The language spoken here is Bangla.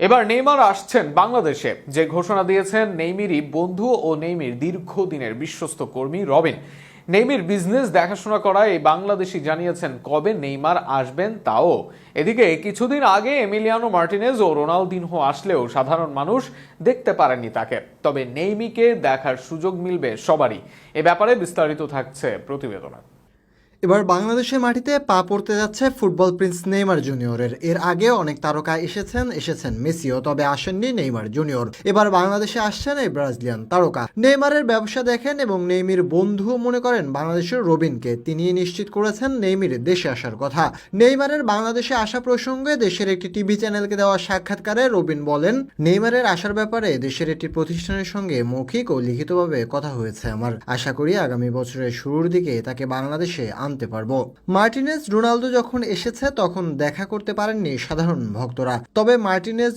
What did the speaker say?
এবার নেইমার আসছেন বাংলাদেশে। যে ঘোষণা দিয়েছেন নেইমিরই বন্ধু ও নেইমির দীর্ঘদিনের বিশ্বস্ত কর্মী রবিন। নেইমির বিজনেস দেখাশোনা করা এই বাংলাদেশি জানিয়েছেন কবে নেইমার আসবেন তাও। এদিকে কিছুদিন আগে এমিলিয়ানো মার্টিনেজ ও রোনালদিনহো আসলেও সাধারণ মানুষ দেখতে পারেননি তাকে। তবে নেইমিকে দেখার সুযোগ মিলবে সবারই। এ ব্যাপারে বিস্তারিত থাকছে প্রতিবেদনে। এবার বাংলাদেশের মাটিতে পা পড়তে যাচ্ছে ফুটবল প্রিন্স নেইমার জুনিয়রের। এর আগে অনেক তারকা এসেছেন মেসিও, তবে আসেননি নেইমার জুনিয়র। এবার বাংলাদেশে আসছেন এই ব্রাজিলিয়ান তারকা। নেইমারের ব্যবসা দেখেন এবং নেইমির বন্ধু মনে করেন বাংলাদেশের রবিনকে। তিনি নিশ্চিত করেছেন নেইমির দেশে আসার কথা। নেইমারের বাংলাদেশে আসা প্রসঙ্গে দেশের একটি টিভি চ্যানেলকে দেওয়া সাক্ষাৎকারে রবিন বলেন, নেইমারের আসার ব্যাপারে দেশের একটি প্রতিষ্ঠানের সঙ্গে মৌখিক ও লিখিতভাবে কথা হয়েছে আমার। আশা করি আগামী বছরের শুরুর দিকে তাকে বাংলাদেশে আনতে পারবো। মার্টিনেজ রোনালদো যখন এসেছে তখন দেখা করতে পারেননি সাধারণ ভক্তরা। তবে মার্টিনেজ